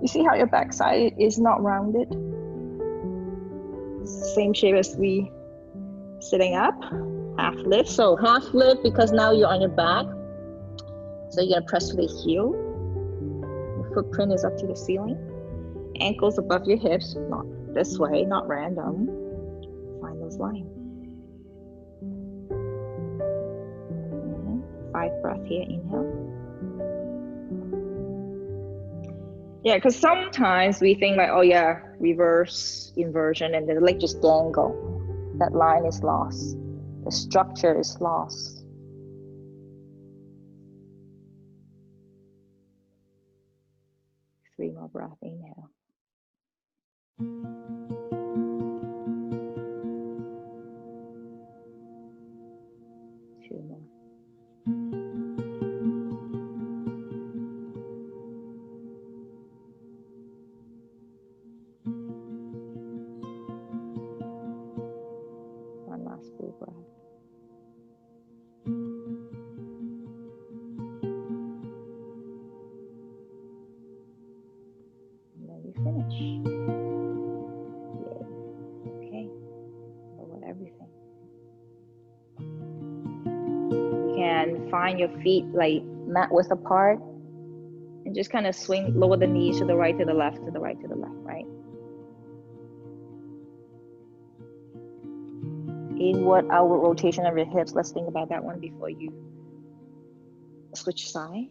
You see how your backside is not rounded? It's the same shape as we sitting up. Half lift. So half lift because now you're on your back. So you're gonna press to the heel. Your footprint is up to the ceiling. Ankles above your hips, not this way, not random. Find those lines. 5 breaths here, inhale. Yeah, because sometimes we think like, oh yeah, reverse, inversion, and the leg just dangle. That line is lost. The structure is lost. Three more breaths, inhale. Two more. One last full breath. And then you finish. Yay. Okay. Lower everything. You can find your feet like mat width apart and just kind of swing, lower the knees to the right, to the left, to the right, to the left, right? Inward, outward rotation of your hips. Let's think about that one before you switch side.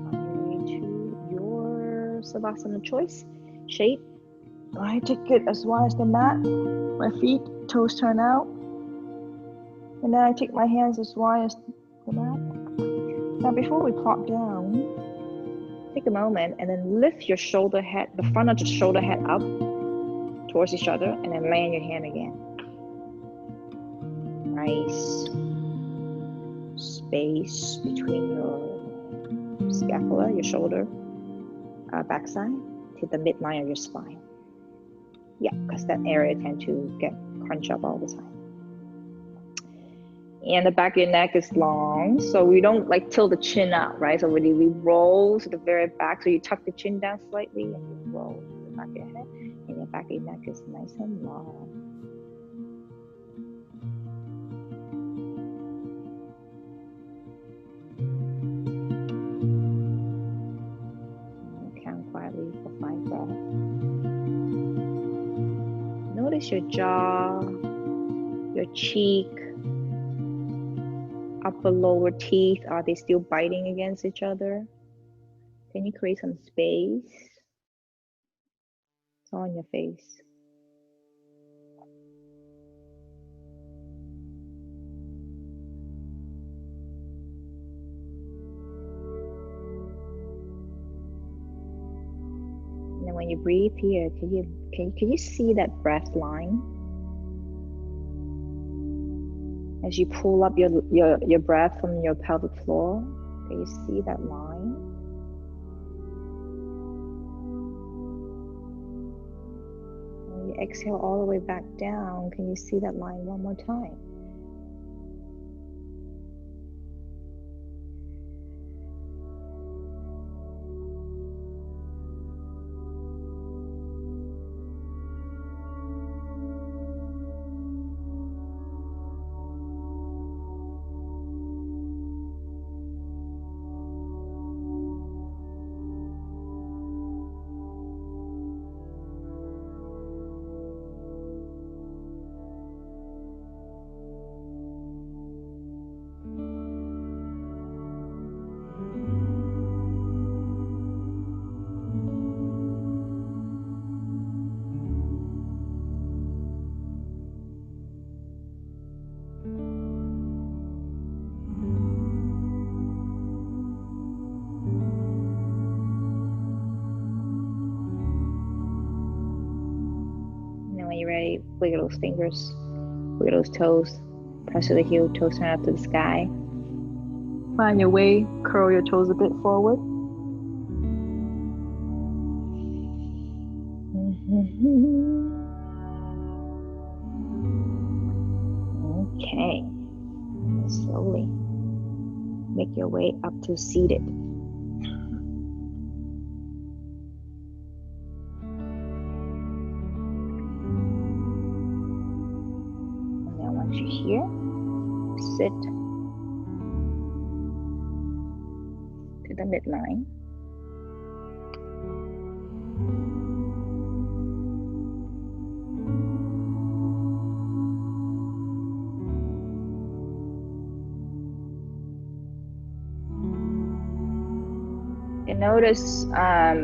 On your way to your Savasana choice shape. I take it as wide as the mat. My feet, toes turn out. And then I take my hands as wide as the mat. Now before we plop down, take a moment and then lift your shoulder head, the front of the shoulder head up towards each other, and then land your hand again. Nice space between your scapula, your shoulder, backside, to the midline of your spine. Yeah, because that area tends to get crunched up all the time. And the back of your neck is long, so we don't like tilt the chin out, right? So when we roll to the very back, so you tuck the chin down slightly and you roll to the back of your head, and the back of your neck is nice and long. And count quietly for 5 breaths. Notice your jaw, your cheek, upper lower teeth, are they still biting against each other? Can you create some space? It's all in your face. And then when you breathe here, can you see that breath line? As you pull up your breath from your pelvic floor, can you see that line? When you exhale all the way back down, can you see that line one more time? When you're ready, wiggle those fingers, wiggle those toes, press to the heel, toes turn up to the sky. Find your way, curl your toes a bit forward. Okay, and slowly make your way up to seated. You here, sit to the midline. And notice, I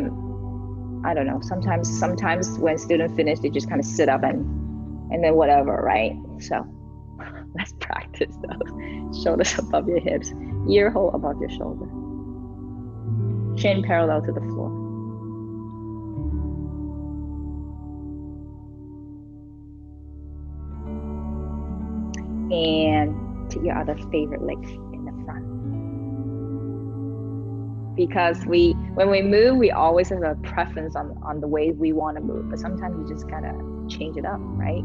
don't know, sometimes when students finish, they just kind of sit up and then whatever, right? So let's practice those. Shoulders above your hips, ear hole above your shoulder. Chin parallel to the floor. And to your other favorite leg in the front. Because when we move, we always have a preference on the way we want to move, but sometimes you just gotta change it up, right?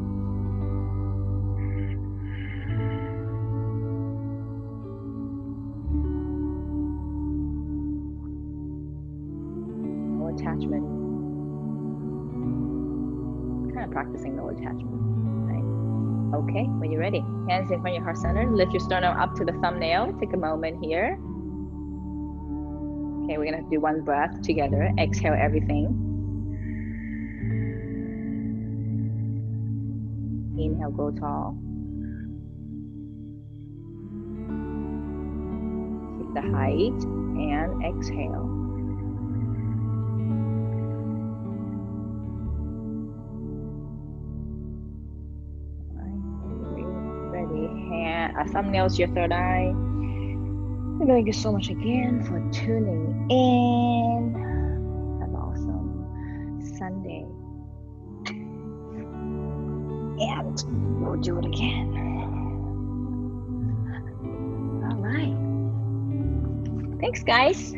Attachment. Kind of practicing no attachment, right? Okay, when you're ready, hands in front of your heart center, lift your sternum up to the thumbnail. Take a moment here. Okay, we're gonna do one breath together. Exhale everything. Inhale, grow tall. Keep the height and exhale. a thumbnails your third eye. And thank you so much again for tuning in. Have an awesome Sunday. And we'll do it again. All right. Thanks, guys.